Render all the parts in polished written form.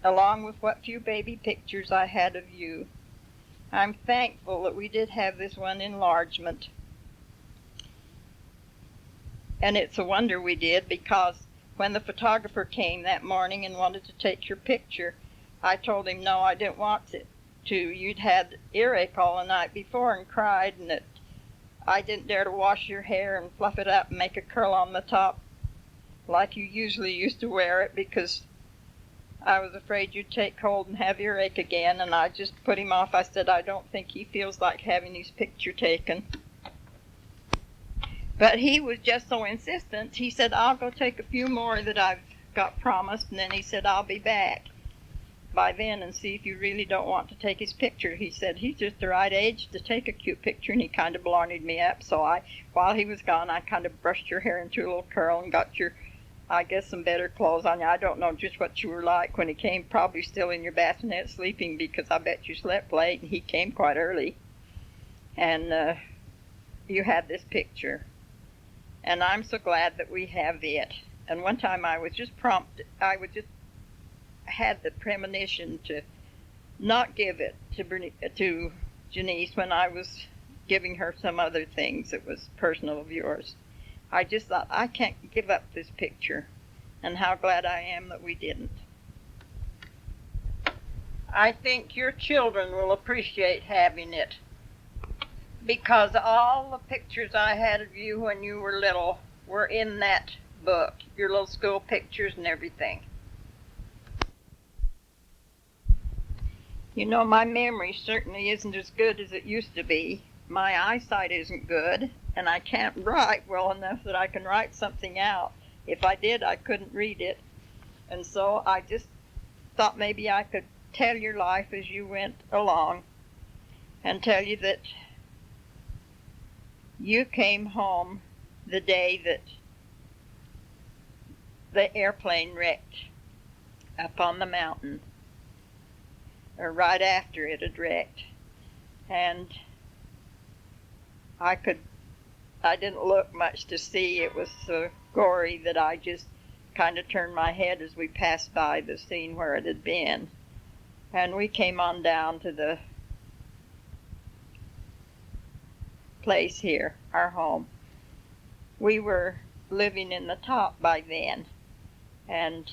along with what few baby pictures I had of you. I'm thankful that we did have this one enlargement. And it's a wonder we did, because when the photographer came that morning and wanted to take your picture, I told him no, I didn't want it to. You'd had earache all the night before and cried, and that I didn't dare to wash your hair and fluff it up and make a curl on the top like you usually used to wear it, because I was afraid you'd take cold and have earache again, and I just put him off. I said, I don't think he feels like having his picture taken. But he was just so insistent. He said, I'll go take a few more that I've got promised, and then he said, I'll be back by then and see if you really don't want to take his picture. He said he's just the right age to take a cute picture, and he kind of blarneyed me up. So while he was gone, I kind of brushed your hair into a little curl and got your, I guess, some better clothes on you. I don't know just what you were like when he came, probably still in your bassinet sleeping, because I bet you slept late, and he came quite early. And you had this picture. And I'm so glad that we have it. And one time I was just had the premonition to not give it to Janice when I was giving her some other things that was personal of yours. I just thought, I can't give up this picture, and how glad I am that we didn't. I think your children will appreciate having it, because all the pictures I had of you when you were little were in that book, your little school pictures and everything. You know, my memory certainly isn't as good as it used to be. My eyesight isn't good, and I can't write well enough that I can write something out. If I did, I couldn't read it. And so I just thought maybe I could tell your life as you went along, and tell you that you came home the day that the airplane wrecked up on the mountain, or right after it had wrecked. And I didn't look much to see. It was so gory that I just kind of turned my head as we passed by the scene where it had been. And we came on down to the place here, our home. We were living in the top by then, and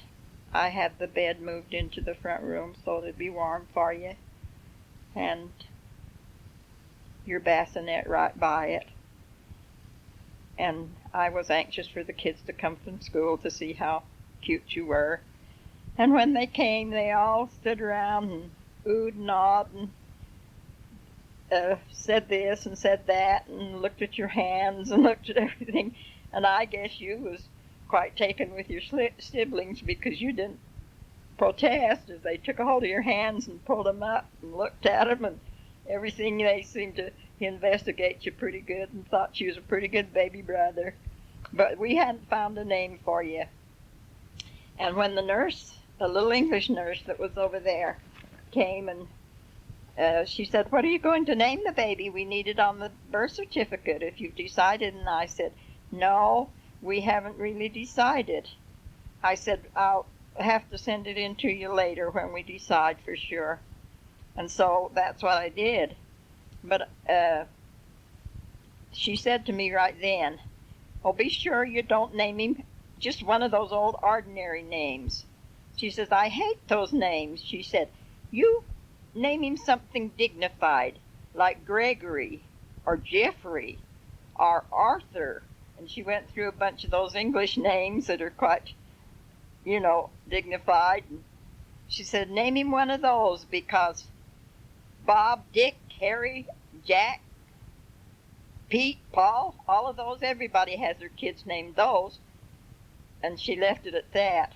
I had the bed moved into the front room so it'd be warm for you, and your bassinet right by it. And I was anxious for the kids to come from school to see how cute you were. And when they came, they all stood around and oohed and awed and said this and said that, and looked at your hands and looked at everything. And I guess you was quite taken with your siblings, because you didn't protest as they took a hold of your hands and pulled them up and looked at them and everything. They seemed to investigate you pretty good and thought you was a pretty good baby brother. But we hadn't found a name for you. And when the nurse, the little English nurse that was over there, came, and she said, what are you going to name the baby? We need it on the birth certificate if you've decided. And I said, no, we haven't really decided. I said, I'll have to send it in to you later when we decide for sure. And so that's what I did. But she said to me right then, oh, be sure you don't name him just one of those old ordinary names. She says, I hate those names. She said, you name him something dignified, like Gregory or Geffery or Arthur. And she went through a bunch of those English names that are quite, dignified. And she said, name him one of those, because Bob, Dick, Harry, Jack, Pete, Paul, all of those, everybody has their kids named those. And she left it at that.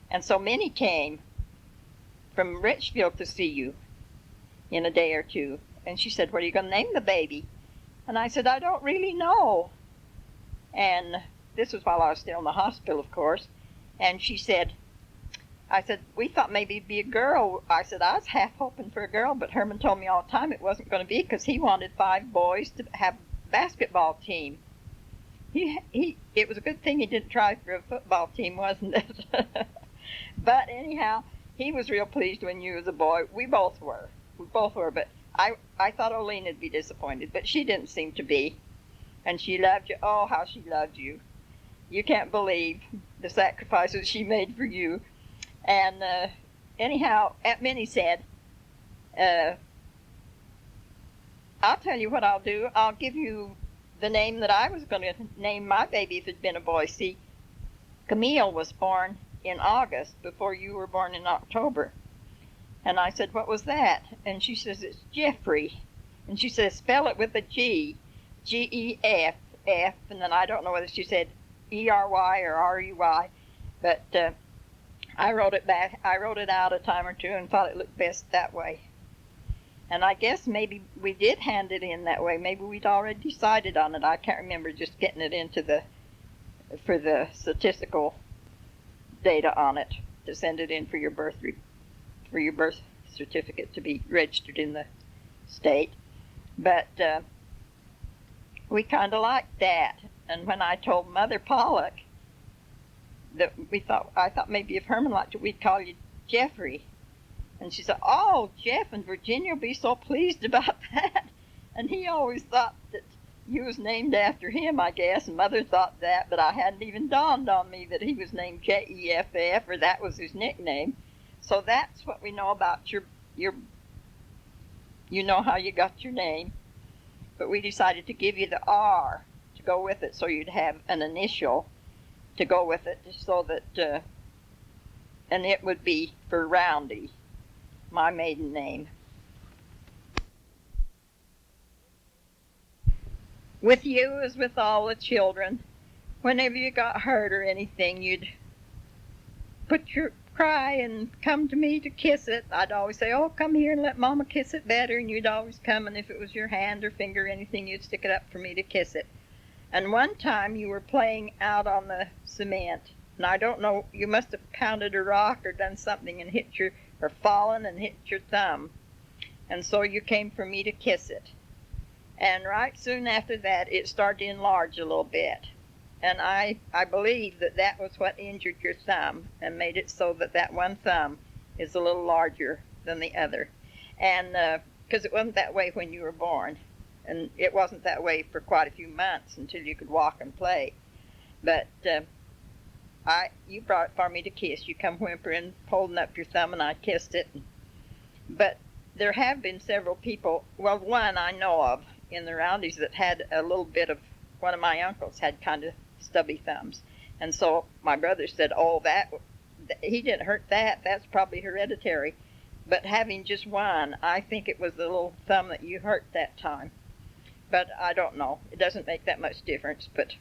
And so many came from Richfield to see you in a day or two. And she said, what are you going to name the baby? And I said, I don't really know. And this was while I was still in the hospital, of course. And she said, I said, we thought maybe it'd be a girl. I said, I was half hoping for a girl, but Herman told me all the time it wasn't going to be, because he wanted 5 boys to have a basketball team. It was a good thing he didn't try for a football team, wasn't it? But anyhow, he was real pleased when you was a boy. We both were. But I thought Olena'd be disappointed, but she didn't seem to be. And she loved you. Oh, how she loved you. You can't believe the sacrifices she made for you. And anyhow, Aunt Minnie said, I'll tell you what I'll do. I'll give you the name that I was going to name my baby if it had been a boy. See, Camille was born in August before you were born in October. And I said, what was that? And she says, it's Geffery. And she says, spell it with a G, Geff, F. And then I don't know whether she said E-R-Y or R-E-Y. But I wrote it back. I wrote it out a time or two and thought it looked best that way. And I guess maybe we did hand it in that way. Maybe we'd already decided on it. I can't remember just getting it into for the statistical data on it to send it in for your birth certificate to be registered in the state. But we kind of liked that. And when I told Mother Pollock that I thought maybe if Herman liked it, we'd call you Geffery. And she said, oh, Geff and Virginia will be so pleased about that. And he always thought that you was named after him, I guess. And Mother thought that, but I hadn't even dawned on me that he was named Jeff, or that was his nickname. So that's what we know about your you know how you got your name. But we decided to give you the R to go with it so you'd have an initial to go with it so that, and it would be for Roundy, my maiden name. With you as with all the children, whenever you got hurt or anything, you'd cry and come to me to kiss it. I'd always say, oh, come here and let Mama kiss it better, and you'd always come, and if it was your hand or finger or anything, you'd stick it up for me to kiss it. And one time you were playing out on the cement, and I don't know, you must have pounded a rock or done something and or fallen and hit your thumb. And so you came for me to kiss it. And right soon after that, it started to enlarge a little bit. And I believe that was what injured your thumb and made it so that one thumb is a little larger than the other. And because it wasn't that way when you were born. And it wasn't that way for quite a few months until you could walk and play. But you brought it for me to kiss. You come whimpering, holding up your thumb, and I kissed it. But there have been several people, well, one I know of in the Roundies that had a little bit of, one of my uncles had kind of stubby thumbs. And so my brother said, oh, he didn't hurt that. That's probably hereditary. But having just one, I think it was the little thumb that you hurt that time. But I don't know. It doesn't make that much difference, but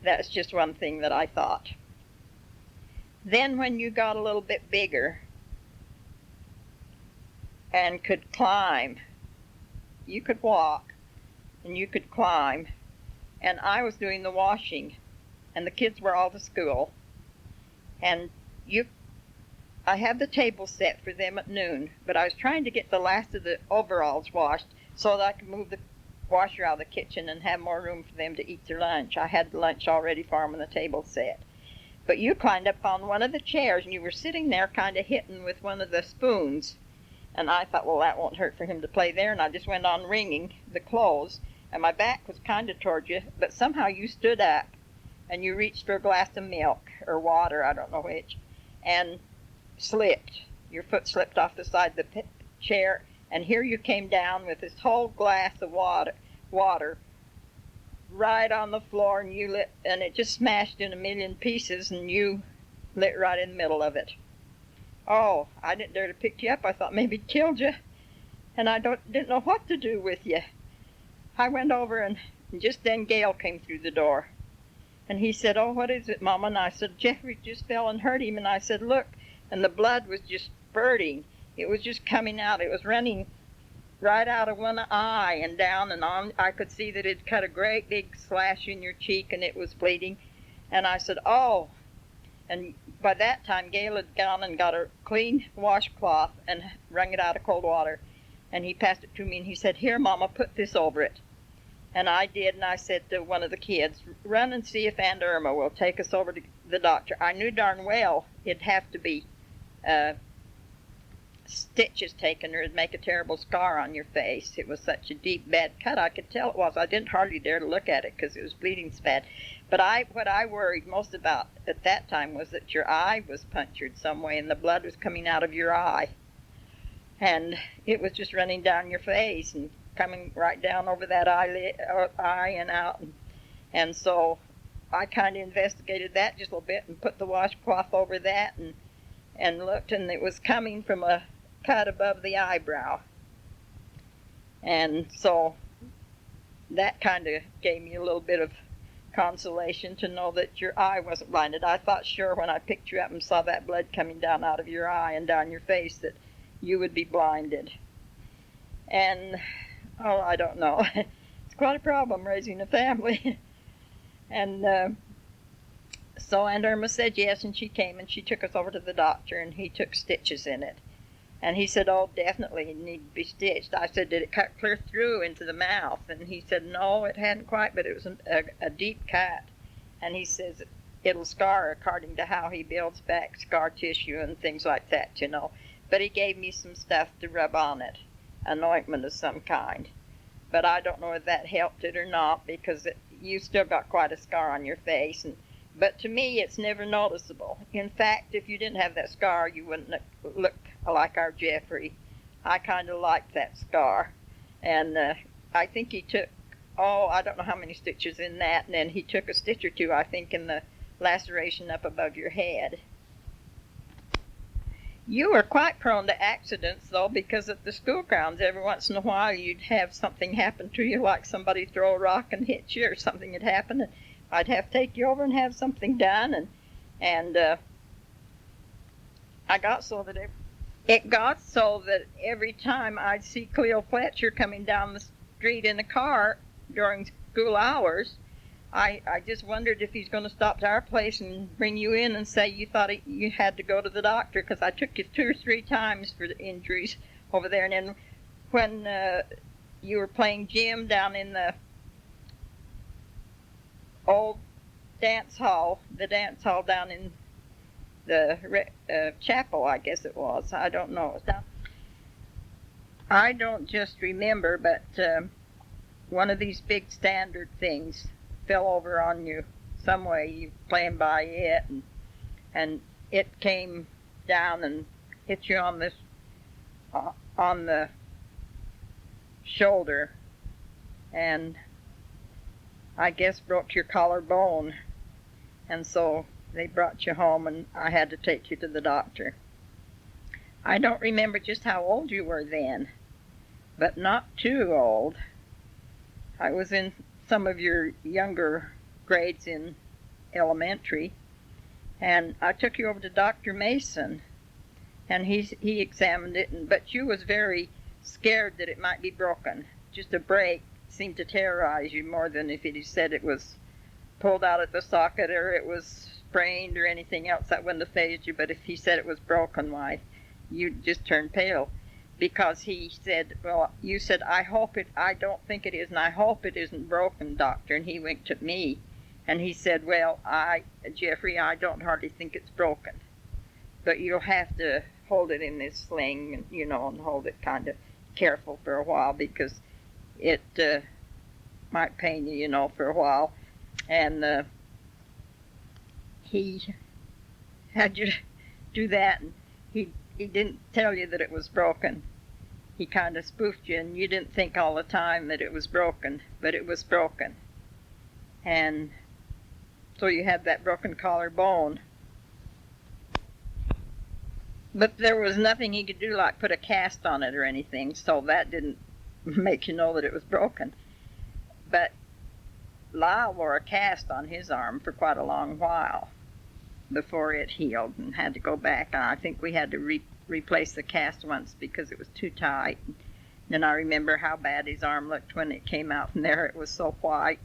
that's just one thing that I thought. Then when you got a little bit bigger and could climb, you could walk and you could climb, and I was doing the washing, and the kids were all to school, and I had the table set for them at noon, but I was trying to get the last of the overalls washed so that I could move the washer out of the kitchen and have more room for them to eat their lunch. I had the lunch already for them and the table set. But you climbed up on one of the chairs, and you were sitting there kind of hitting with one of the spoons. And I thought, well, that won't hurt for him to play there, and I just went on wringing the clothes. And my back was kind of toward you, but somehow you stood up, and you reached for a glass of milk, or water, I don't know which, and slipped. Your foot slipped off the side of the chair, and here you came down with this whole glass of water right on the floor, and and it just smashed in a million pieces, and you lit right in the middle of it. Oh, I didn't dare to pick you up. I thought maybe it killed you, and I didn't know what to do with you. I went over, and just then Gale came through the door, and he said, oh, what is it, Mama? And I said, Geffery just fell and hurt him. And I said, look, and the blood was just spurting. It was just coming out. It was running right out of one eye and down and on. I could see that it cut a great big slash in your cheek, and it was bleeding. And I said, oh. And by that time, Gale had gone and got a clean washcloth and wrung it out of cold water. And he passed it to me, and he said, here, Mama, put this over it. And I did, and I said to one of the kids, run and see if Aunt Irma will take us over to the doctor. I knew darn well it'd have to be stitches taken or it'd make a terrible scar on your face. It was such a deep, bad cut. I could tell it was. I didn't hardly dare to look at it because it was bleeding so bad. But what I worried most about at that time was that your eye was punctured some way and the blood was coming out of your eye. And it was just running down your face and coming right down over that eye and out. And so I kind of investigated that just a little bit and put the washcloth over that and looked, and it was coming from a cut above the eyebrow. And so that kind of gave me a little bit of consolation to know that your eye wasn't blinded. I thought sure when I picked you up and saw that blood coming down out of your eye and down your face that you would be blinded. And, oh, I don't know. It's quite a problem raising a family. And so Aunt Irma said yes, and she came and she took us over to the doctor, and he took stitches in it. And he said, oh, definitely it needed to be stitched. I said, did it cut clear through into the mouth? And he said, no, it hadn't quite, but it was a deep cut. And he says it'll scar according to how he builds back scar tissue and things like that, you know. But he gave me some stuff to rub on it, an ointment of some kind. But I don't know if that helped it or not, because you still got quite a scar on your face. But to me, it's never noticeable. In fact, if you didn't have that scar, you wouldn't look like our Geffery. I kind of liked that scar. And I think he took, I don't know how many stitches in that, and then he took a stitch or two, I think, in the laceration up above your head. You were quite prone to accidents, though, because at the school grounds, every once in a while, you'd have something happen to you, like somebody throw a rock and hit you, or something had happened, and I'd have to take you over and have something done, and I got so that it got so that every time I'd see Cleo Fletcher coming down the street in a car during school hours, I just wondered if he's going to stop to our place and bring you in and say you thought you had to go to the doctor, because I took you 2 or 3 times for the injuries over there. And then when you were playing gym down in the old dance hall, the dance hall down in the chapel, I guess it was. I don't know. I don't just remember, but one of these big standard things fell over on you some way. You playing by it, and it came down and hit you on this on the shoulder, and I guess broke your collarbone. And so they brought you home, and I had to take you to the doctor. I don't remember just how old you were then, but not too old. I was in some of your younger grades in elementary, and I took you over to Dr. Mason, and he examined it, but you was very scared that it might be broken. Just a break seemed to terrorize you more than if he said it was pulled out at the socket or it was sprained or anything else. That wouldn't have fazed you. But if he said it was broken, why, you just turned pale, because he said, well, you said, I don't think it is, and I hope it isn't broken, doctor. And he winked at me, and he said, well, Geffery, I don't hardly think it's broken, but you'll have to hold it in this sling, and and hold it kind of careful for a while, because it might pain you, for a while. And he had you do that, and he didn't tell you that it was broken. He kind of spoofed you, and you didn't think all the time that it was broken, but it was broken. And so you had that broken collarbone. But there was nothing he could do, like put a cast on it or anything, so that didn't make you know that it was broken. But Lyle wore a cast on his arm for quite a long while before it healed, and had to go back. And I think we had to replace the cast once because it was too tight. And then I remember how bad his arm looked when it came out from there. It was so white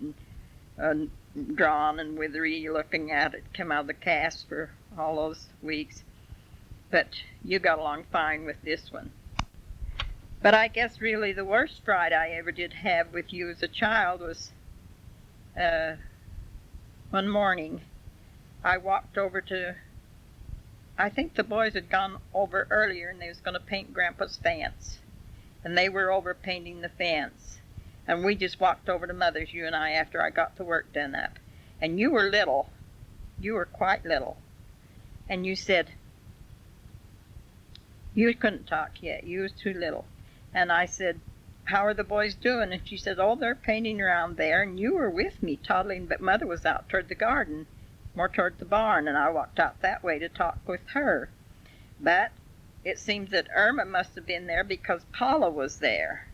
and drawn and withery looking at it come out of the cast for all those weeks. But you got along fine with this one. But I guess really the worst fright I ever did have with you as a child was one morning. I walked over to I think the boys had gone over earlier and they was going to paint Grandpa's fence. And they were over painting the fence. And we just walked over to Mother's, you and I, after I got the work done up. And you were little. You were quite little. And you said, you couldn't talk yet. You was too little. And I said, how are the boys doing? And she said, oh, they're painting around there. And you were with me toddling, but Mother was out toward the garden, more toward the barn, and I walked out that way to talk with her. But it seems that Irma must have been there because Paula was there.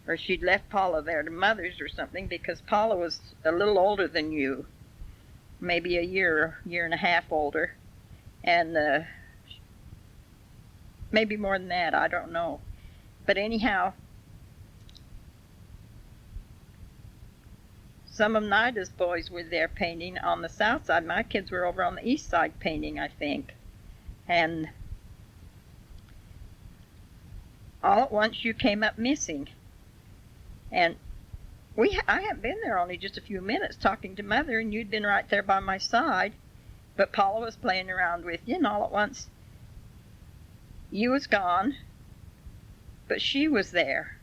Or she'd left Paula there to Mother's or something, because Paula was a little older than you. Maybe a year and a half older. And maybe more than that, I don't know. But anyhow, some of Nida's boys were there painting on the south side. My kids were over on the east side painting, I think. And all at once you came up missing. And I hadn't been there only just a few minutes talking to Mother, and you'd been right there by my side. But Paula was playing around with you, and all at once you was gone, but she was there.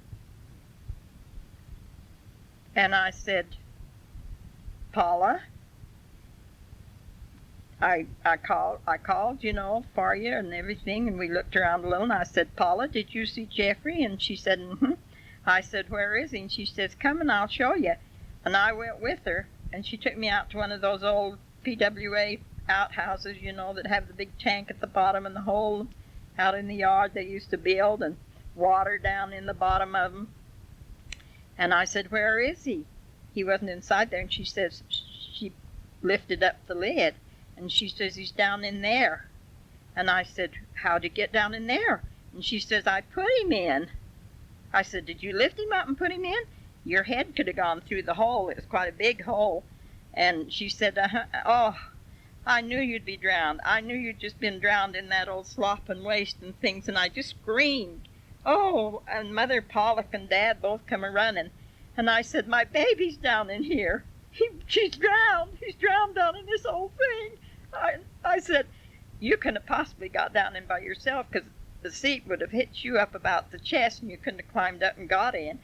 And I said, Paula, I called, you know, for you and everything, and we looked around a little, and I said, Paula, did you see Geffery? And she said, mm-hmm. I said, where is he? And she says, come and I'll show you. And I went with her, and she took me out to one of those old PWA outhouses, you know, that have the big tank at the bottom and the hole out in the yard they used to build, and water down in the bottom of them. And I said, where is he? He wasn't inside there. And she says, she lifted up the lid, and she says, he's down in there. And I said, how'd you get down in there? And she says, I put him in. I said, did you lift him up and put him in? Your head could have gone through the hole. It was quite a big hole. And she said, oh, I knew you'd be drowned. I knew you'd just been drowned in that old slop and waste and things. And I just screamed. Oh, and Mother, Paula, and Dad both come a-running. And I said, my baby's down in here. She's drowned. He's drowned down in this old thing. I said, you couldn't have possibly got down in by yourself, because the seat would have hit you up about the chest and you couldn't have climbed up and got in.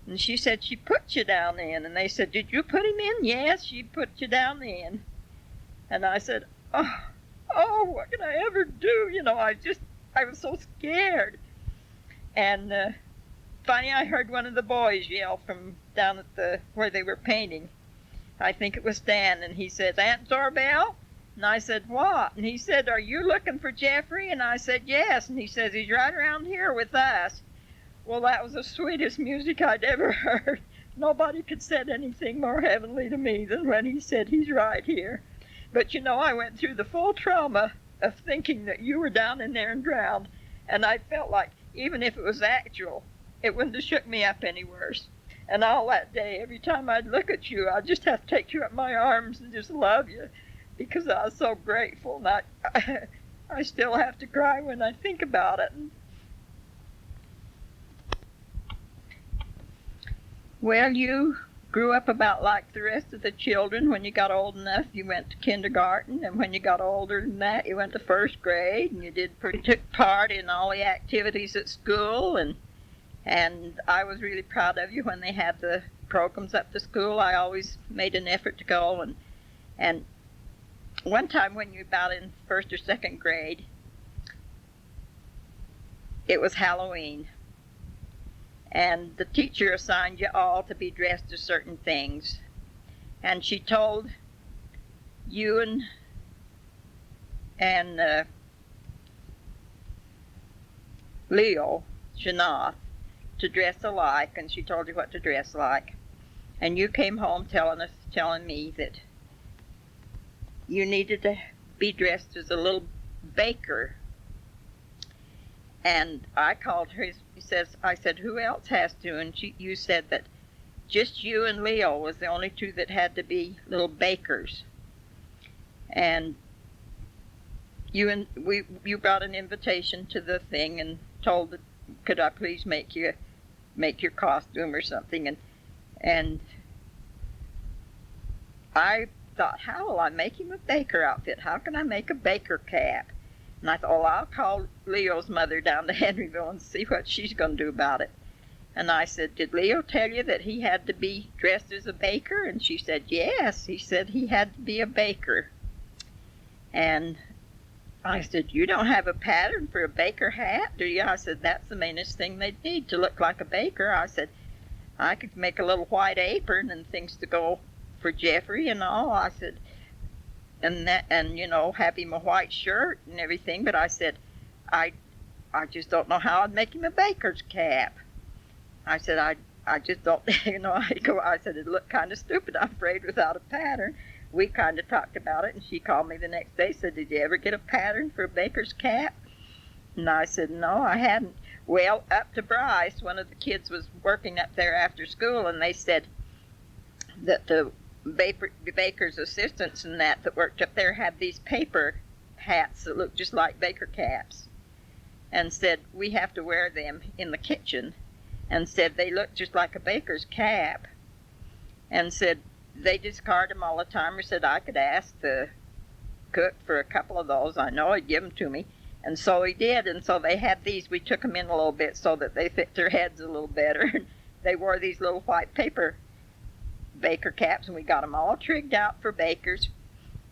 And she said, she put you down in. And they said, did you put him in? Yes, she put you down in. And I said, oh, what can I ever do? You know, I was so scared. And finally I heard one of the boys yell from down at where they were painting. I think it was Dan, and he says, Aunt Zora Bell? And I said, what? And he said, are you looking for Geffery? And I said, yes. And he says, he's right around here with us. Well, that was the sweetest music I'd ever heard. Nobody could say anything more heavenly to me than when he said he's right here. But you know, I went through the full trauma of thinking that you were down in there and drowned. And I felt like, even if it was actual, it wouldn't have shook me up any worse. And all that day, every time I'd look at you, I'd just have to take you up my arms and just love you, because I was so grateful. And I still have to cry when I think about it. Well, you grew up about like the rest of the children. When you got old enough, you went to kindergarten, and when you got older than that, you went to first grade, and you took part in all the activities at school, and I was really proud of you when they had the programs up to school. I always made an effort to go, and one time when you were about in first or second grade, it was Halloween. And the teacher assigned you all to be dressed as certain things. And she told you and Leo, Shanath, to dress alike, and she told you what to dress like. And you came home telling me that you needed to be dressed as a little baker. And I called her, I said, who else has to? And you said that just you and Leo was the only two that had to be little bakers. And you brought an invitation to the thing and told that, could I please make your costume or something? And I thought, how will I make him a baker outfit? How can I make a baker cap? And I thought, well, I'll call Leo's mother down to Henryville and see what she's going to do about it. And I said, did Leo tell you that he had to be dressed as a baker? And she said, yes. He said he had to be a baker. And I said, you don't have a pattern for a baker hat, do you? I said, that's the mainest thing they'd need to look like a baker. I said, I could make a little white apron and things to go for Geffery and all. I said, and you know, have him a white shirt and everything. But I said, I just don't know how I'd make him a baker's cap. I said, I just don't, you know, I said, it'd look kind of stupid, I'm afraid, without a pattern. We kind of talked about it, and she called me the next day, said, did you ever get a pattern for a baker's cap? And I said, no, I hadn't. Well, up to Bryce, one of the kids was working up there after school, and they said that the baker's assistants and that worked up there had these paper hats that looked just like baker caps, and said, we have to wear them in the kitchen, and said they looked just like a baker's cap, and said they discard them all the time, or said I could ask the cook for a couple of those. I know he'd give them to me. And so he did, and so they had these. We took them in a little bit so that they fit their heads a little better. They wore these little white paper baker caps, and we got them all trigged out for bakers.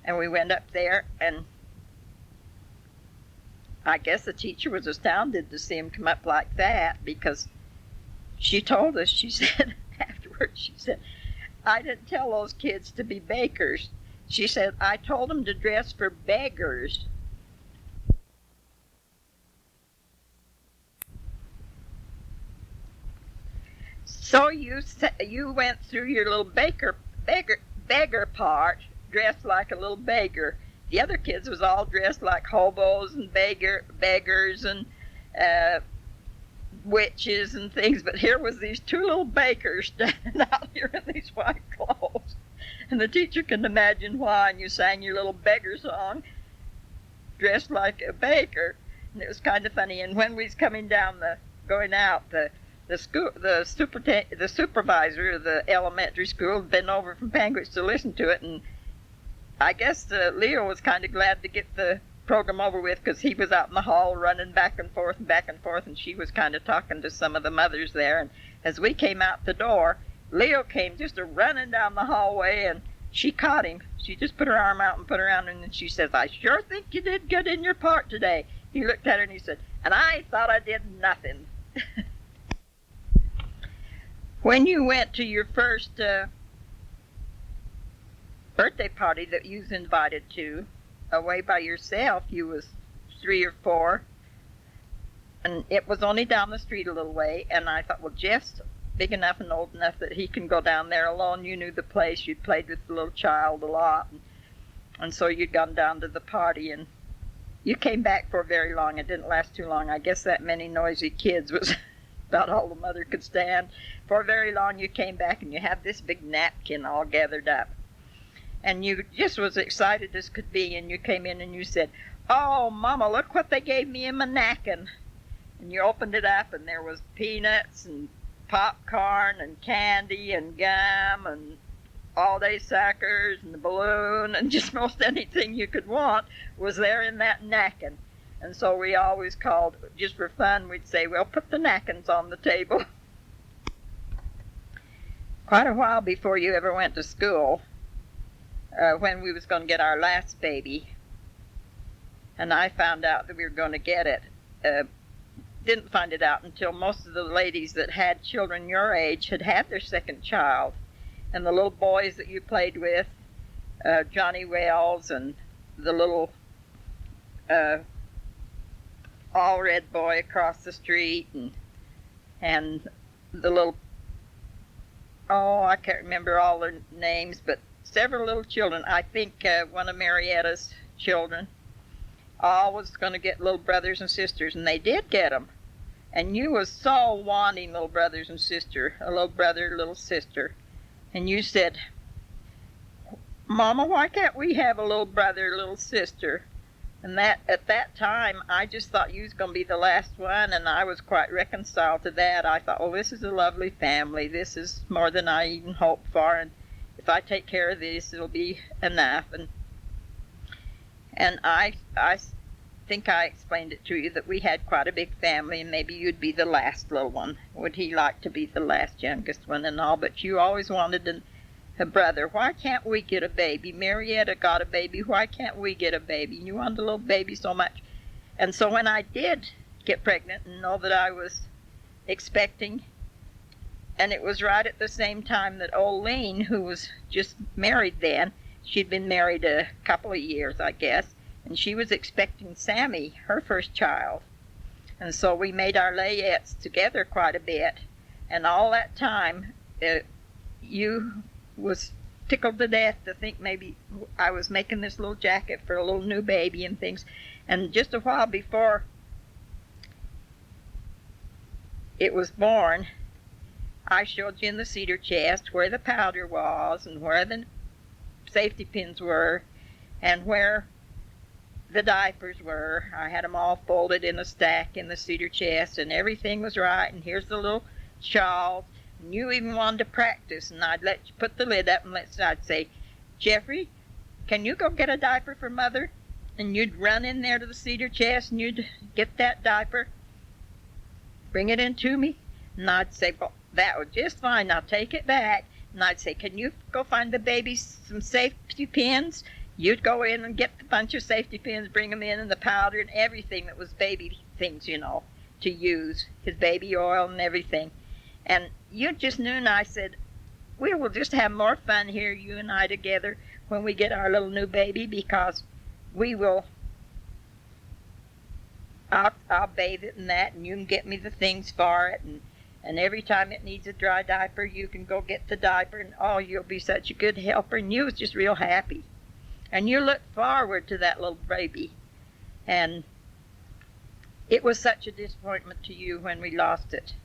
And we went up there, and I guess the teacher was astounded to see him come up like that, because she told us, she said afterwards, she said, I didn't tell those kids to be bakers. She said, I told them to dress for beggars. So you went through your little beggar part, dressed like a little beggar. The other kids was all dressed like hobos and beggars and witches and things, but here was these two little bakers standing out here in these white clothes. And the teacher couldn't imagine why, and you sang your little beggar song dressed like a baker, and it was kind of funny. And when we was coming down going out, the supervisor of the elementary school had been over from Panguitch to listen to it, and I guess Leo was kind of glad to get the program over with, because he was out in the hall running back and forth, and she was kind of talking to some of the mothers there. And as we came out the door, Leo came just running down the hallway, and she caught him. She just put her arm out and put her arm in, and she says, I sure think you did good in your part today. He looked at her and he said, and I thought I did nothing. When you went to your first birthday party that you was invited to, away by yourself, you was 3 or 4, and it was only down the street a little way, and I thought, well, Jeff's big enough and old enough that he can go down there alone. You knew the place, you'd played with the little child a lot, and so you'd gone down to the party, and you came back for very long. It didn't last too long. I guess that many noisy kids was about all the mother could stand. For very long you came back, and you had this big napkin all gathered up. And you just was excited as could be, and you came in and you said, oh, Mama, look what they gave me in my napkin. And you opened it up, and there was peanuts and popcorn and candy and gum and all-day suckers and the balloon, and just most anything you could want was there in that napkin. And so we always called, just for fun, we'd say, well, put the napkins on the table. Quite a while before you ever went to school, when we was going to get our last baby, and I found out that we were going to get it. Didn't find it out until most of the ladies that had children your age had had their second child, and the little boys that you played with, Johnny Wells and the little all red boy across the street, and the little, oh, I can't remember all their names, but several little children. I think one of Marietta's children all was going to get little brothers and sisters, and they did get them. And you was so wanting little brothers and sister, a little brother, a little sister. And you said, Mama, why can't we have a little brother, a little sister? And that at that time, I just thought you was going to be the last one, and I was quite reconciled to that. I thought, well, this is a lovely family. This is more than I even hoped for, and if I take care of this, it'll be enough. And I think I explained it to you that we had quite a big family, and maybe you'd be the last little one. Would he like to be the last youngest one and all? But you always wanted a brother. Why can't we get a baby? Marietta got a baby. Why can't we get a baby? You wanted a little baby so much. And so when I did get pregnant and know that I was expecting, and it was right at the same time that old Lean, who was just married then, she'd been married a couple of years, I guess, and she was expecting Sammy, her first child. And so we made our layettes together quite a bit. And all that time, you was tickled to death to think maybe I was making this little jacket for a little new baby and things. And just a while before it was born, I showed you in the cedar chest where the powder was and where the safety pins were and where the diapers were. I had them all folded in a stack in the cedar chest, and everything was right. And here's the little shawls. And you even wanted to practice, and I'd let you put the lid up, and I'd say, Geffery, can you go get a diaper for Mother? And you'd run in there to the cedar chest, and you'd get that diaper, bring it in to me, and I'd say, well, that was just fine, now take it back. And I'd say, can you go find the baby some safety pins? You'd go in and get the bunch of safety pins, bring them in, and the powder and everything that was baby things, you know, to use, his baby oil and everything. And you just knew, and I said, we will just have more fun here, you and I together, when we get our little new baby, because we will, I'll bathe it in that, and you can get me the things for it, and every time it needs a dry diaper, you can go get the diaper, and oh, you'll be such a good helper. And you was just real happy. And you looked forward to that little baby. And it was such a disappointment to you when we lost it.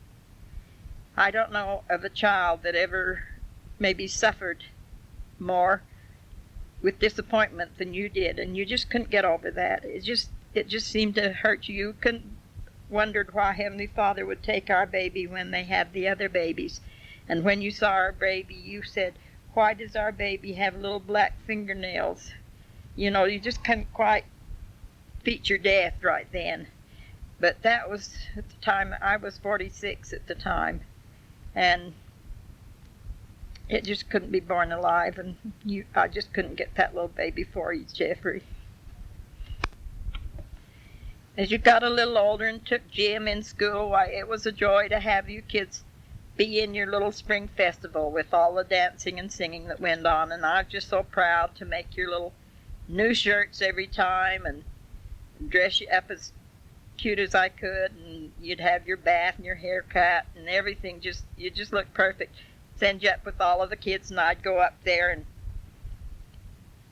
I don't know of a child that ever maybe suffered more with disappointment than you did, and you just couldn't get over that. It just seemed to hurt you. You couldn't wondered why Heavenly Father would take our baby when they had the other babies. And when you saw our baby, you said, why does our baby have little black fingernails? You know, you just couldn't quite feature death right then. But that was at the time, I was 46 at the time, and it just couldn't be born alive, and I just couldn't get that little baby for you, Geffery. As you got a little older and took Jim in school, why, it was a joy to have you kids be in your little spring festival with all the dancing and singing that went on. And I was just so proud to make your little new shirts every time and dress you up as cute as I could. And you'd have your bath and your haircut and everything. You just looked perfect. Send you up with all of the kids, and I'd go up there and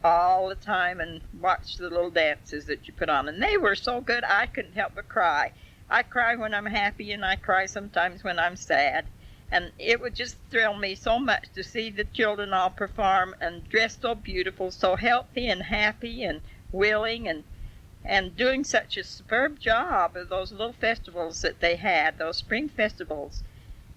all the time and watch the little dances that you put on. And they were so good, I couldn't help but cry. I cry when I'm happy, and I cry sometimes when I'm sad. And it would just thrill me so much to see the children all perform and dress so beautiful, so healthy and happy and willing, and doing such a superb job of those little festivals that they had, those spring festivals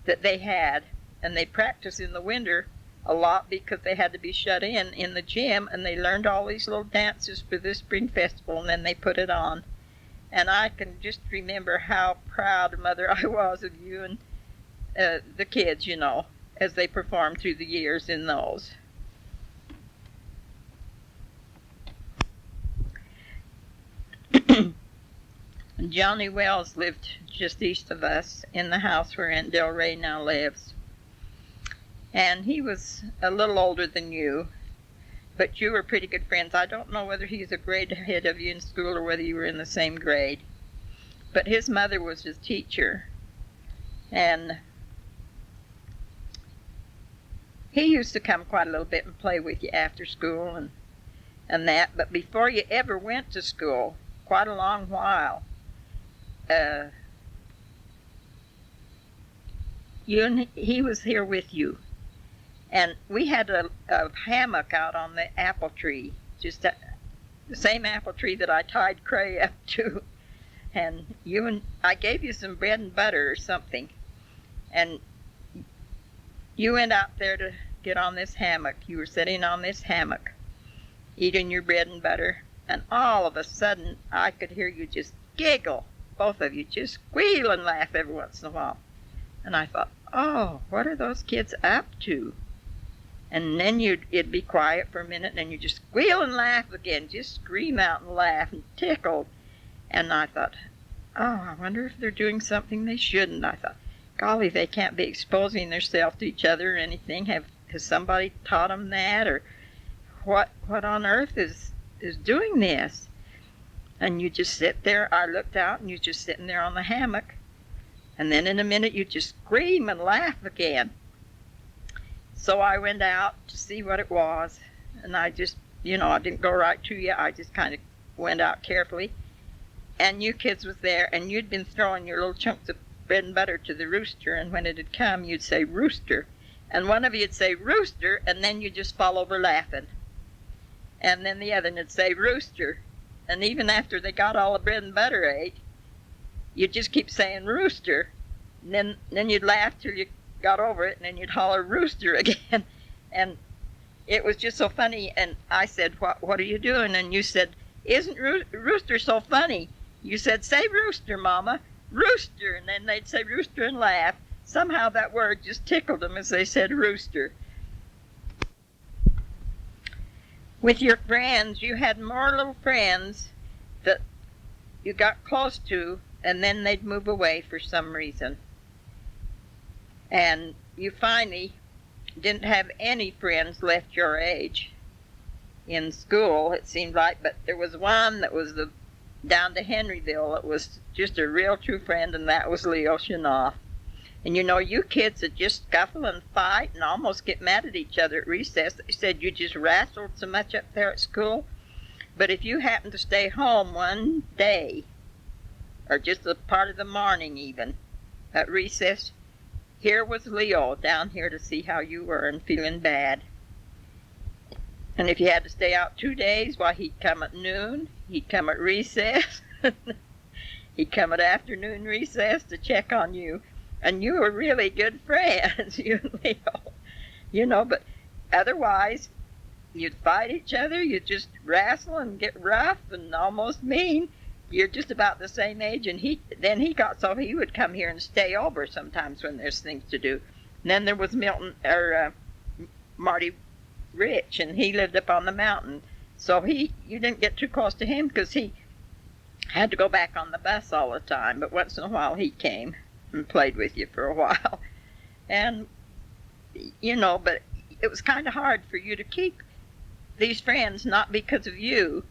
that they had. And they practiced in the winter a lot because they had to be shut in the gym, and they learned all these little dances for this spring festival, and then they put it on. And I can just remember how proud Mother I was of you and the kids, you know, as they performed through the years in those. Johnny Wells lived just east of us in the house where Aunt Del Rey now lives. And he was a little older than you, but you were pretty good friends. I don't know whether he's a grade ahead of you in school or whether you were in the same grade. But his mother was his teacher. And he used to come quite a little bit and play with you after school and that. But before you ever went to school, quite a long while, he was here with you. And we had a hammock out on the apple tree, just the same apple tree that I tied Cray up to. And I gave you some bread and butter or something. And you went out there to get on this hammock. You were sitting on this hammock, eating your bread and butter. and all of a sudden I could hear you just giggle, both of you just squeal and laugh every once in a while. And I thought, oh, what are those kids up to? And then it'd be quiet for a minute, and then you'd just squeal and laugh again, just scream out and laugh and tickle. And I thought, oh, I wonder if they're doing something they shouldn't. I thought, golly, they can't be exposing themselves to each other or anything. Has somebody taught them that? Or what on earth is doing this? And you just sit there. I looked out, and you're just sitting there on the hammock. And then in a minute, you just scream and laugh again. So I went out to see what it was. And I just, I didn't go right to you. I just kind of went out carefully. And you kids was there, and you'd been throwing your little chunks of bread and butter to the rooster, and when it'd come, you'd say, rooster. And one of you'd say, rooster, and then you'd just fall over laughing. And then the other would say, rooster. And even after they got all the bread and butter ate, you'd just keep saying, rooster. And then you'd laugh till you got over it, and then you'd holler, rooster again. And it was just so funny. And I said, what are you doing? And you said, isn't rooster so funny? You said, say rooster, Mama. Rooster, and then they'd say rooster and laugh. Somehow that word just tickled them as they said rooster. With your friends, you had more little friends that you got close to, and then they'd move away for some reason. And you finally didn't have any friends left your age in school, it seemed like, but there was one that was down to Henryville. It was just a real true friend, and that was Leo Shanoff. And you kids would just scuffle and fight and almost get mad at each other at recess. They said you just wrestled so much up there at school. But if you happened to stay home one day, or just a part of the morning even, at recess, here was Leo down here to see how you were and feeling bad. And if you had to stay out 2 days, why, he'd come at noon, he'd come at recess, he'd come at afternoon recess to check on you. And you were really good friends, you and Leo. But otherwise, you'd fight each other, you'd just wrestle and get rough and almost mean. You're just about the same age, and then he got so he would come here and stay over sometimes when there's things to do. And then there was Marty Rich, and he lived up on the mountain. So you didn't get too close to him because he had to go back on the bus all the time. But once in a while he came and played with you for a while. And, but it was kind of hard for you to keep these friends, not because of you,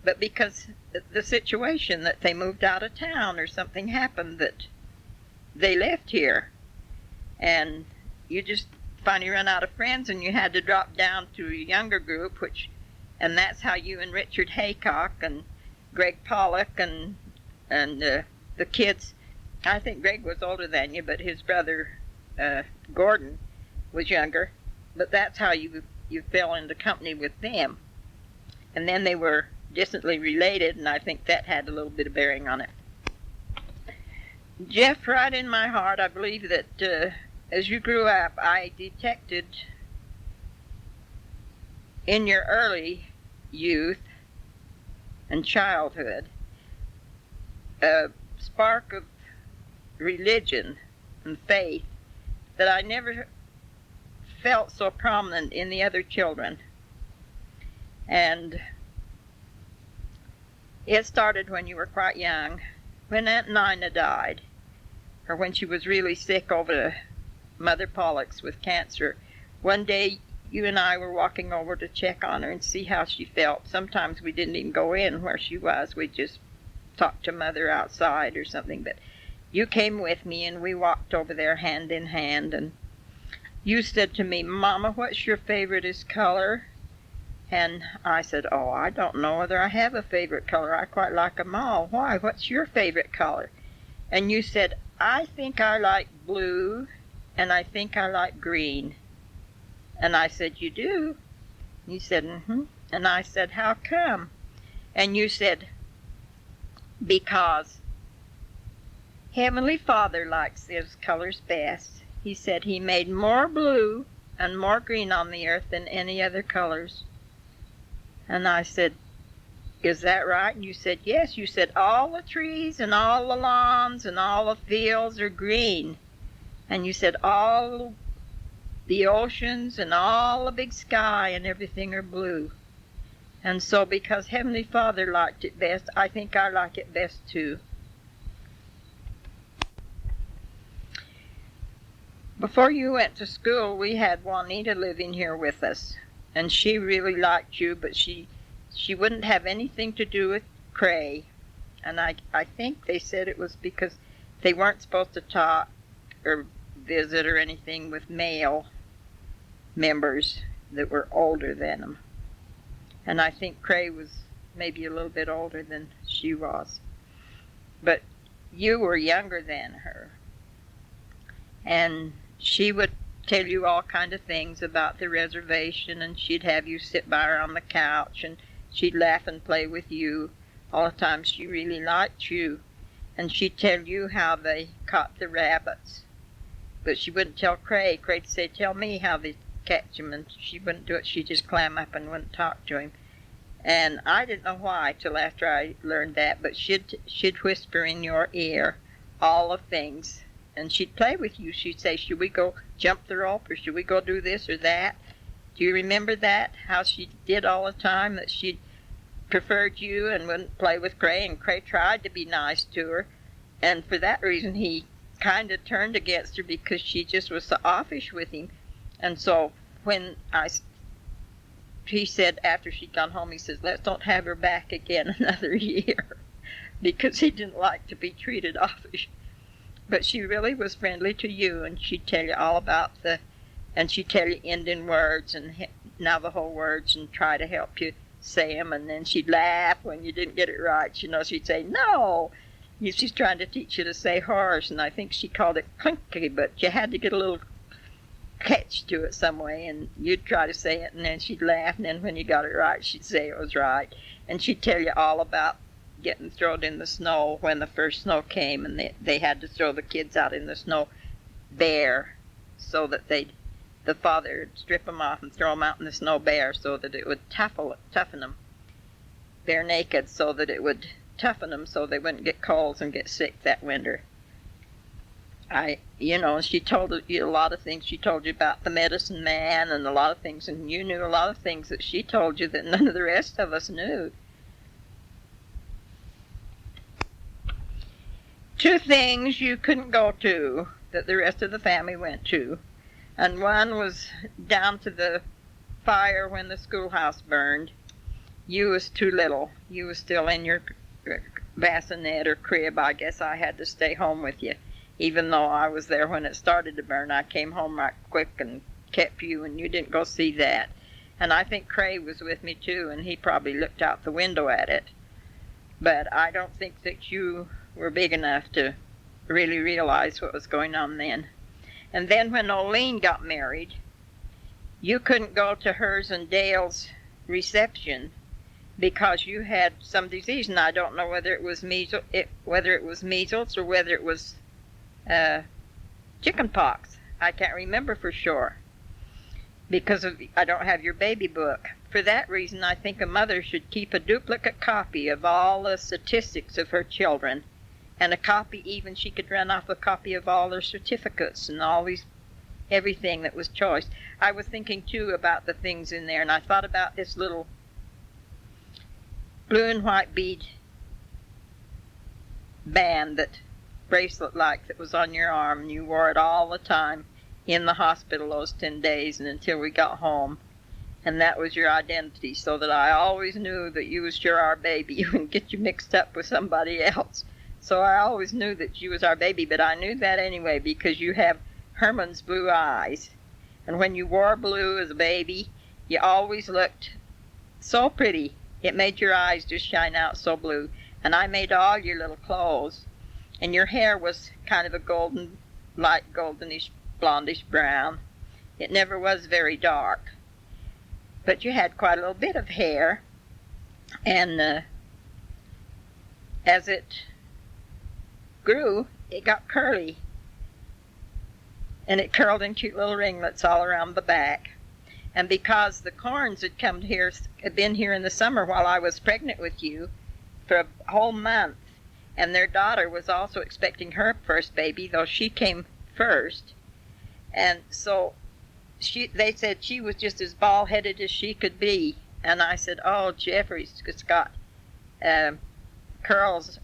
but because the situation that they moved out of town or something happened that they left here. And you just finally run out of friends, and you had to drop down to a younger group, and that's how you and Richard Haycock and Greg Pollock and the kids. I think Greg was older than you, but his brother Gordon was younger. But that's how you fell into company with them. And then they were distantly related, and I think that had a little bit of bearing on it. Geff, right in my heart, I believe that as you grew up, I detected in your early youth and childhood a spark of religion and faith that I never felt so prominent in the other children. And it started when you were quite young, when Aunt Nina died, or when she was really sick over Mother Pollock's with cancer. One day you and I were walking over to check on her and see how she felt. Sometimes we didn't even go in where she was. We just talked to Mother outside or something. But you came with me, and we walked over there hand in hand, and you said to me, Mama, what's your favoriteest color? And I said, oh, I don't know whether I have a favorite color. I quite like them all. Why? What's your favorite color? And you said, I think I like blue, and I think I like green. And I said, you do? You said, mm-hmm. And I said, how come? And you said, because Heavenly Father likes those colors best. He said he made more blue and more green on the earth than any other colors. And I said, Is that right? And you said, yes. You said, all the trees and all the lawns and all the fields are green. And you said, all the oceans and all the big sky and everything are blue. And so because Heavenly Father liked it best, I think I like it best too. Before you went to school, we had Juanita living here with us. And she really liked you, but she wouldn't have anything to do with Cray. And I think they said it was because they weren't supposed to talk or visit or anything with male members that were older than them. And I think Cray was maybe a little bit older than she was. But you were younger than her. And she would tell you all kind of things about the reservation, and she'd have you sit by her on the couch, and she'd laugh and play with you all the time. She really liked you. And she'd tell you how they caught the rabbits. But she wouldn't tell Cray. Cray'd say, tell me how they catch them, and she wouldn't do it. She'd just climb up and wouldn't talk to him. And I didn't know why till after I learned that, but she'd whisper in your ear all the things. And she'd play with you. She'd say, should we go jump the rope, or should we go do this or that? Do you remember that? How she did all the time, that she preferred you and wouldn't play with Cray, and Cray tried to be nice to her. And for that reason, he kind of turned against her because she just was so offish with him. And so when he said after she'd gone home, he says, let's don't have her back again another year, because he didn't like to be treated offish. But she really was friendly to you, and she'd tell you all about and she'd tell you Indian words and Navajo words and try to help you say them, and then she'd laugh when you didn't get it right. You know, she'd say, no, she's trying to teach you to say horse, and I think she called it clinky, but you had to get a little catch to it some way, and you'd try to say it, and then she'd laugh, and then when you got it right, she'd say it was right. And she'd tell you all about getting thrown in the snow when the first snow came, and they had to throw the kids out in the snow bare, so that the father would strip them off and throw them out in the snow bare, so that it would toughen them, bare naked, so that it would toughen them so they wouldn't get colds and get sick that winter. She told you a lot of things. She told you about the medicine man and a lot of things, and you knew a lot of things that she told you that none of the rest of us knew. 2 things you couldn't go to that the rest of the family went to, and one was down to the fire when the schoolhouse burned. You was too little. You was still in your bassinet or crib. I guess I had to stay home with you. Even though I was there when it started to burn, I came home right quick and kept you, and you didn't go see that. And I think Cray was with me too, and he probably looked out the window at it. But I don't think that you were big enough to really realize what was going on then. And then when Olene got married, you couldn't go to hers and Dale's reception because you had some disease, and I don't know whether it was measles, or whether it was chicken pox. I can't remember for sure because I don't have your baby book. For that reason, I think a mother should keep a duplicate copy of all the statistics of her children, and a copy, even she could run off a copy of all their certificates and everything that was choice. I was thinking too about the things in there, and I thought about this little blue and white bead band, bracelet like, that was on your arm, and you wore it all the time in the hospital those 10 days and until we got home. And that was your identity, so that I always knew that you was our baby. You wouldn't get you mixed up with somebody else. So I always knew that you was our baby, but I knew that anyway because you have Herman's blue eyes. And when you wore blue as a baby, you always looked so pretty. It made your eyes just shine out so blue. And I made all your little clothes. And your hair was kind of a light goldenish, blondish brown. It never was very dark. But you had quite a little bit of hair. And as it grew, it got curly. And it curled in cute little ringlets all around the back. And because the Corns had come here, had been here in the summer while I was pregnant with you for a whole month, and their daughter was also expecting her first baby, though she came first. And so they said she was just as bald-headed as she could be. And I said, oh, Jeffrey's got curls.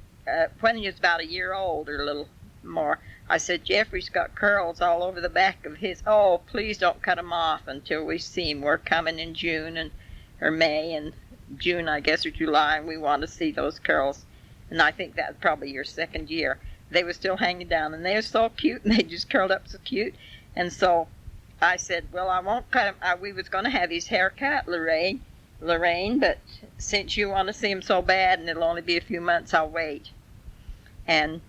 When he was about a year old or a little more, I said, Jeffrey's got curls all over the back of his. Oh, please don't cut him off until we see him. We're coming in June or May, and June, I guess, or July, and we want to see those curls. And I think that's probably your second year. They were still hanging down, and they were so cute, and they just curled up so cute. And so I said, well, I won't cut him. We was going to have his hair cut, Lorraine, but since you want to see him so bad, and it'll only be a few months, I'll wait. And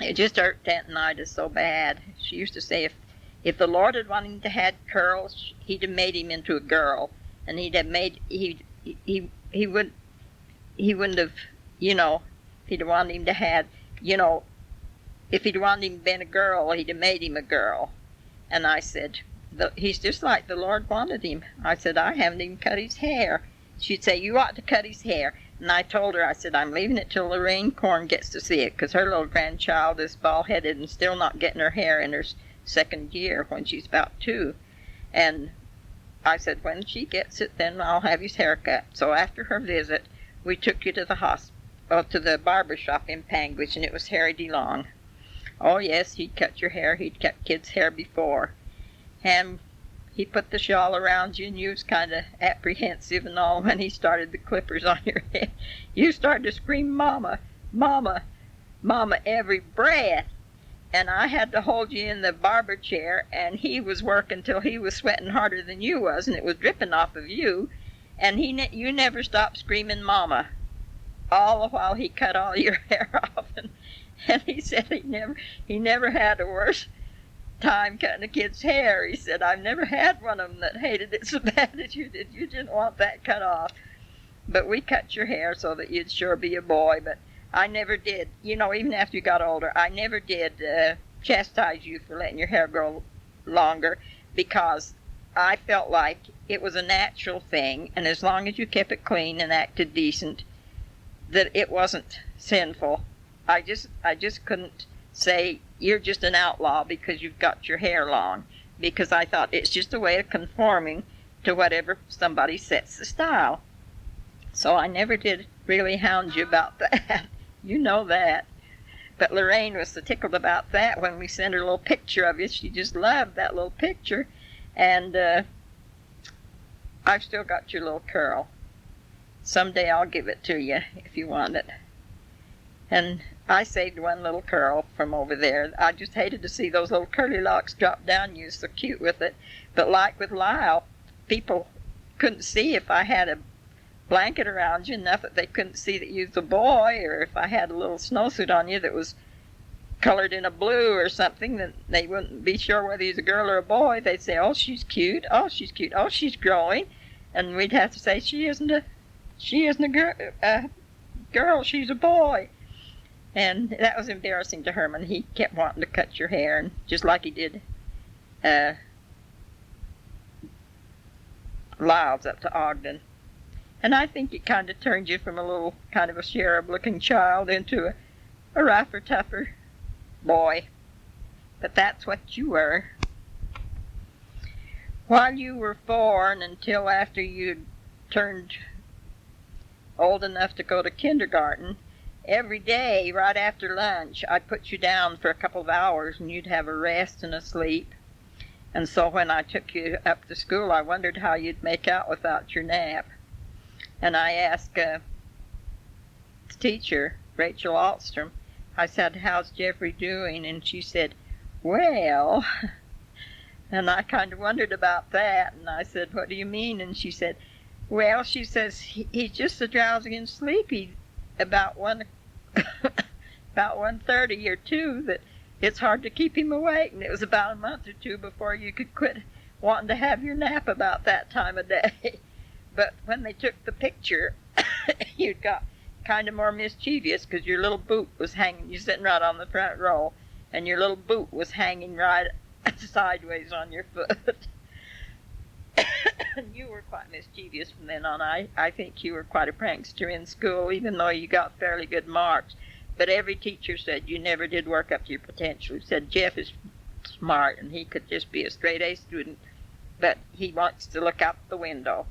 it just hurt Tantanitis so bad. She used to say if the Lord had wanted him to have curls, he'd have made him into a girl, and he wouldn't have, if he'd wanted him to have, if he'd wanted him to be a girl, he'd have made him a girl. And I said, he's just like the Lord wanted him. I said, I haven't even cut his hair. She'd say, you ought to cut his hair. And I told her, I said, I'm leaving it till Lorraine Corn gets to see it, because her little grandchild is bald-headed and still not getting her hair in her second year when she's about 2. And I said, when she gets it, then I'll have his hair cut. So after her visit, we took you to the barber shop in Panguitch, and it was Harry DeLong. Oh, yes, he'd cut your hair. He'd cut kids' hair before. And he put the shawl around you, and you was kind of apprehensive and all when he started the clippers on your head. You started to scream, Mama, Mama, Mama, every breath. And I had to hold you in the barber chair, and he was working till he was sweating harder than you was, and it was dripping off of you. And you never stopped screaming, Mama, all the while he cut all your hair off. And he said he never had a worse time cutting a kid's hair. He said, I've never had one of them that hated it so bad as you did. You didn't want that cut off. But we cut your hair so that you'd sure be a boy. But I never did, even after you got older, I never did chastise you for letting your hair grow longer, because I felt like it was a natural thing, and as long as you kept it clean and acted decent, that it wasn't sinful. I just couldn't say you're just an outlaw because you've got your hair long, because I thought it's just a way of conforming to whatever somebody sets the style. So I never did really hound you about that. You know that. But Lorraine was so tickled about that when we sent her a little picture of you. She just loved that little picture. And I've still got your little curl. Someday I'll give it to you if you want it. And I saved one little curl from over there. I just hated to see those little curly locks drop down. You were so cute with it. But like with Lyle, people couldn't see if I had a blanket around you enough that they couldn't see that you was a boy, or if I had a little snowsuit on you that was colored in a blue or something, that they wouldn't be sure whether he's a girl or a boy. They'd say, oh, she's cute, oh, she's cute, oh, she's growing. And we'd have to say, she isn't a girl, she's a boy. And that was embarrassing to Herman. He kept wanting to cut your hair, and just like he did Lyle's up to Ogden. And I think it kind of turned you from a little kind of a cherub-looking child into a rougher, tougher boy. But that's what you were. While you were 4 and until after you'd turned old enough to go to kindergarten, every day right after lunch I'd put you down for a couple of hours, and you'd have a rest and a sleep. And so when I took you up to school, I wondered how you'd make out without your nap. And I asked the teacher, Rachel Alstrom, I said, how's Geffery doing? And she said, well, and I kind of wondered about that. And I said, what do you mean? And she said, well, she says, he's just so drowsy and sleepy about 1:30 or 2 that it's hard to keep him awake. And it was about a month or 2 before you could quit wanting to have your nap about that time of day. But when they took the picture, you'd got kind of more mischievous, because your little boot was hanging. You're sitting right on the front row, and your little boot was hanging right sideways on your foot. you were quite mischievous from then on. I think you were quite a prankster in school, even though you got fairly good marks. But every teacher said you never did work up to your potential. Said Geff is smart and he could just be a straight A student, but he wants to look out the window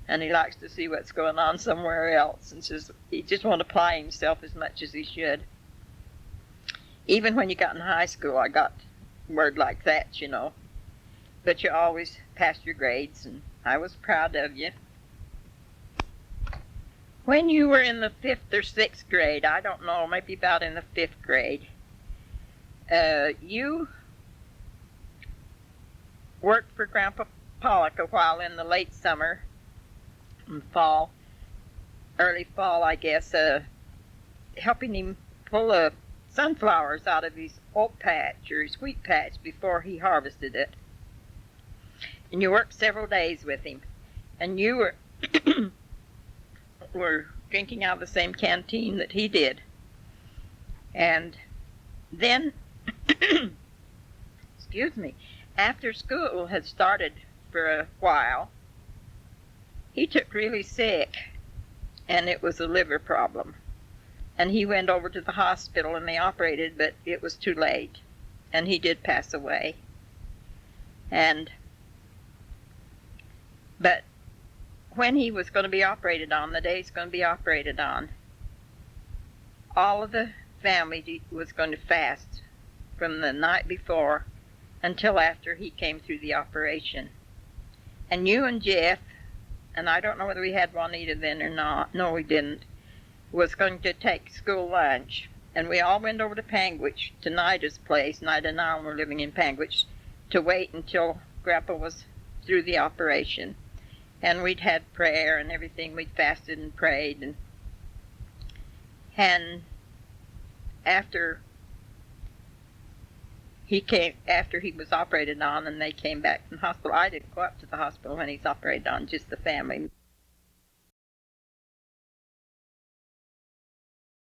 and he likes to see what's going on somewhere else, and says he just won't apply himself as much as he should. Even when you got in high school, I got word like that, you know. But you always passed your grades, and I was proud of you. When you were in the 5th or 6th grade, I don't know, maybe about in the 5th grade, you worked for Grandpa Pollock a while in the late summer and fall, early fall, I guess, helping him pull sunflowers out of his oat patch or his wheat patch before he harvested it. And you worked several days with him, and you were drinking out of the same canteen that he did. And then, excuse me, after school had started for a while, he took really sick, and it was a liver problem. And he went over to the hospital and they operated, but it was too late, and he did pass away. But when he was going to be operated on, the day he's going to be operated on, all of the family was going to fast from the night before until after he came through the operation. And you and Geff, and I don't know whether we had Juanita then or not, no we didn't, was going to take school lunch. And we all went over to Panguitch, to Nida's place. Nida and I were living in Panguitch, to wait until Grandpa was through the operation. And we'd had prayer and everything. We'd fasted and prayed. And after he was operated on and they came back from the hospital, I didn't go up to the hospital when he's operated on, just the family.